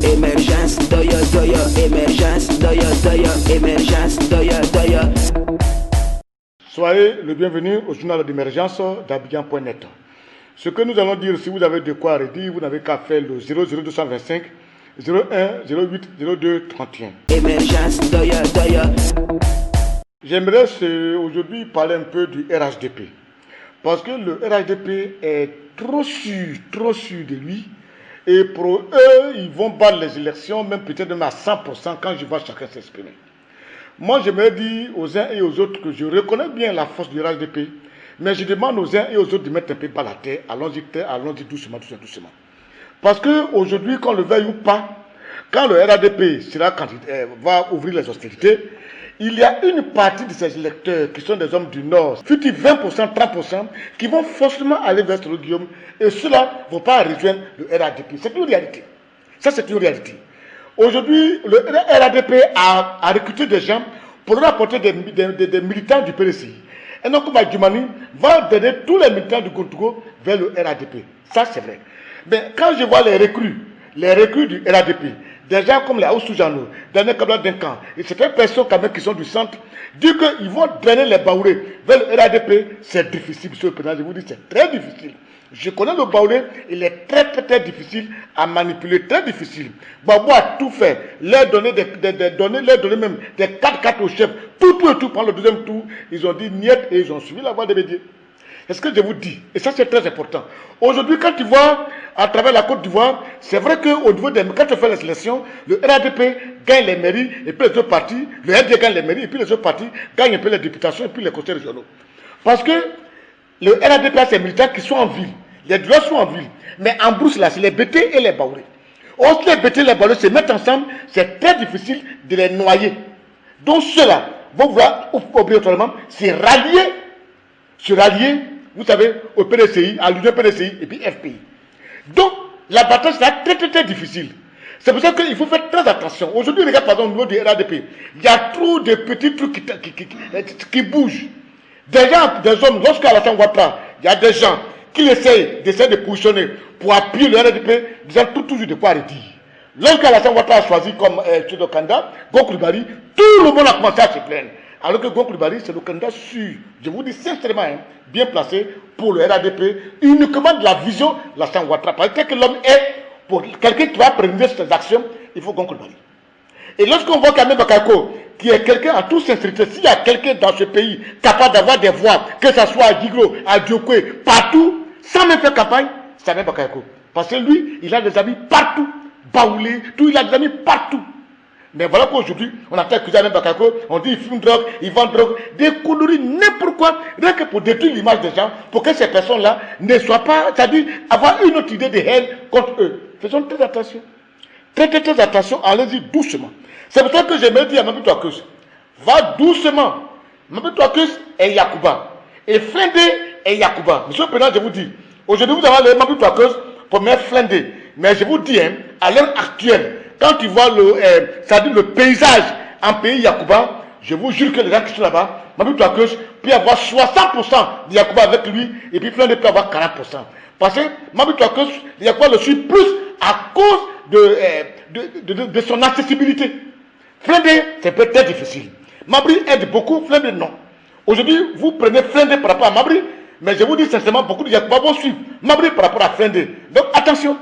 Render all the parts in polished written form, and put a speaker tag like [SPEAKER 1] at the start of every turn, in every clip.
[SPEAKER 1] Émergence, doya, doya, émergence, doya, doya, émergence, doya, doya.
[SPEAKER 2] Soyez le bienvenu au journal d'émergence d'Abidjan.net. Ce que nous allons dire, si vous avez de quoi redire, vous n'avez qu'à faire le 00225 01 08 02 31.
[SPEAKER 1] Émergence, doya, doya.
[SPEAKER 2] J'aimerais aujourd'hui parler un peu du RHDP. Parce que le RHDP est trop sûr de lui. Et pour eux, ils vont battre les élections, même peut-être même à 100% quand je vois chacun s'exprimer. Moi, j'aimerais dire aux uns et aux autres que je reconnais bien la force du RHDP, mais je demande aux uns et aux autres de mettre un peu bas la terre. Allons-y doucement. Parce qu'aujourd'hui, qu'on le veuille ou pas, quand le RHDP va ouvrir les hostilités, il y a une partie de ces électeurs qui sont des hommes du Nord, fut-il 20%, 30%, qui vont forcément aller vers le Guillaume, et ceux-là ne vont pas rejoindre le RHDP. C'est une réalité. Ça, c'est une réalité. Aujourd'hui, le RHDP a recruté des gens pour leur apporter des militants du PDCI. Et donc, Djumani va donner tous les militants du Gontougo vers le RHDP. Ça, c'est vrai. Mais quand je vois les recrues du RHDP, des gens comme les Aoussoujanou, Daniel Kabla Denkan, et certaines personnes quand même qui sont du centre, disent qu'ils vont drainer les Baoulés vers le RHDP, c'est difficile, monsieur le président, je vous dis, c'est très difficile. Je connais le Baoulé, il est très difficile à manipuler, très difficile. Babou a tout fait, leur donner même des 4-4 au chef, tout, pendant le deuxième tour, ils ont dit niet et ils ont suivi la voie des médias. Est-ce que je vous dis? Et ça, c'est très important. Aujourd'hui, quand tu vois à travers la Côte d'Ivoire, c'est vrai qu'au niveau quand tu fais les sélections, le RHDP gagne les mairies et puis les autres partis, le RD gagne les mairies et puis les autres partis gagnent un peu les députations et puis les conseils régionaux. Parce que le RHDP a ses militants qui sont en ville. Les droits sont en ville. Mais en brousse, là, c'est les BT et les Baoulés. Or, si les BT et les Baoulés se mettent ensemble, c'est très difficile de les noyer. Donc, ceux-là vont vouloir obligatoirement se rallier, vous savez, au PDCI, à l'Union PDCI et puis FPI. Donc, la bataille sera très difficile. C'est pour ça qu'il faut faire très attention. Aujourd'hui, regarde par exemple au niveau du RHDP, il y a trop de petits trucs qui bougent. Des hommes, lorsqu'à Alassane Ouattara, il y a des gens qui essayent de positionner pour appuyer le RHDP, disant toujours de quoi redire. Lorsqu'Alassane Ouattara a choisi comme candidat, Gokoulibari, tout le monde a commencé à se plaindre. Alors que Gokoulibari, c'est le candidat sûr, je vous dis sincèrement, bien placé pour le RHDP, uniquement de la vision de Alassane Ouattara. Parce que l'homme est, pour quelqu'un qui va prendre ses actions, il faut Gokoulibari. Et lorsqu'on voit Kamé Bakayoko, qui est quelqu'un en toute sincérité, s'il y a quelqu'un dans ce pays capable d'avoir des voix, que ce soit à Djiglo, à Diokwe, partout, sans même faire campagne, c'est Kamé Bakayoko. Parce que lui, il a des amis partout, Baoulé, tout, il a des amis partout. Mais voilà qu'aujourd'hui, on a fait accuser Kamé Bakayoko, on dit il fume drogue, il vend drogue, des conneries, n'importe quoi, rien que pour détruire l'image des gens, pour que ces personnes-là ne soient pas, c'est-à-dire avoir une autre idée de haine contre eux. Faisons très attention. Très attention, allez-y doucement. C'est pour ça que j'aimerais dire à Mabou Touakeus, va doucement. Mabou Touakeus est Yacouba. Et Flindé est Yacouba. Monsieur le Président, je vous dis, aujourd'hui vous avez le Mabou Touakeus pour me Flindé. Mais je vous dis, à l'heure actuelle, quand tu vois le paysage en pays Yacouba, je vous jure que les gens qui sont là-bas, Mabou Touakeus peut avoir 60% de Yacouba avec lui, et puis Flindé peut avoir 40%. Parce que Mabou Touakeus, Yacouba le suit plus à cause de son accessibilité. Flindé, c'est peut-être difficile. Mabri aide beaucoup, Flindé non. Aujourd'hui, vous prenez Flindé par rapport à Mabri, mais je vous dis sincèrement, beaucoup de Yacouba vont suivre Mabri par rapport à Flindé. Donc attention,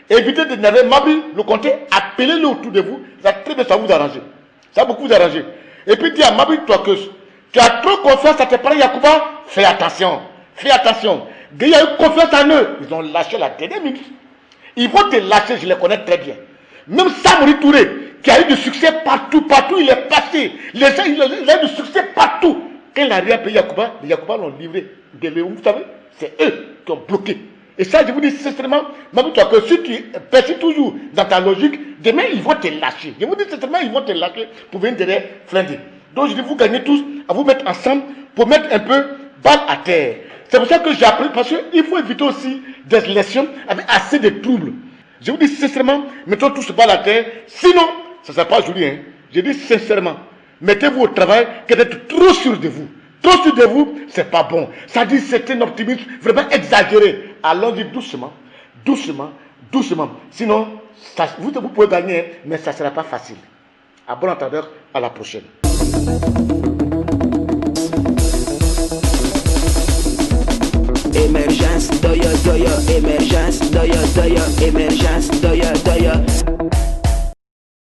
[SPEAKER 2] évitez de n'avoir Mabri, le comté, appelez-le autour de vous, ça va très bien, ça vous arranger. Ça va beaucoup vous arranger. Et puis dis à Mabri Touakeus, tu as trop confiance à tes parents Yacouba, fais attention. Gaïa a eu confiance en eux, ils ont lâché la dernière minute. Ils vont te lâcher, je les connais très bien. Même Samori Touré, qui a eu du succès partout, il est passé. Il a eu du succès partout. Quand il a rien payé Yacouba, les Yacouba l'ont livré. Vous savez, c'est eux qui ont bloqué. Et ça, je vous dis sincèrement, que si tu persistes toujours dans ta logique, demain, ils vont te lâcher. Je vous dis sincèrement, ils vont te lâcher pour venir derrière Flindé. Donc, je dis, vous gagnez tous à vous mettre ensemble pour mettre un peu balle à terre. C'est pour ça que j'ai appris, parce qu'il faut éviter aussi des élections avec assez de troubles. Je vous dis sincèrement, mettons tous balle à terre, sinon, ça ne sera pas joli. Je dis sincèrement, mettez-vous au travail, que d'être trop sûr de vous. Trop sûr de vous, c'est pas bon. Ça dit c'est un optimisme vraiment exagéré. Allons-y doucement, doucement, doucement. Sinon, ça, vous pouvez gagner, mais ça ne sera pas facile. À bon entendeur, à la prochaine.
[SPEAKER 1] Emergence, doya, doya, emergence, doya, doya, emergence, doya, doya.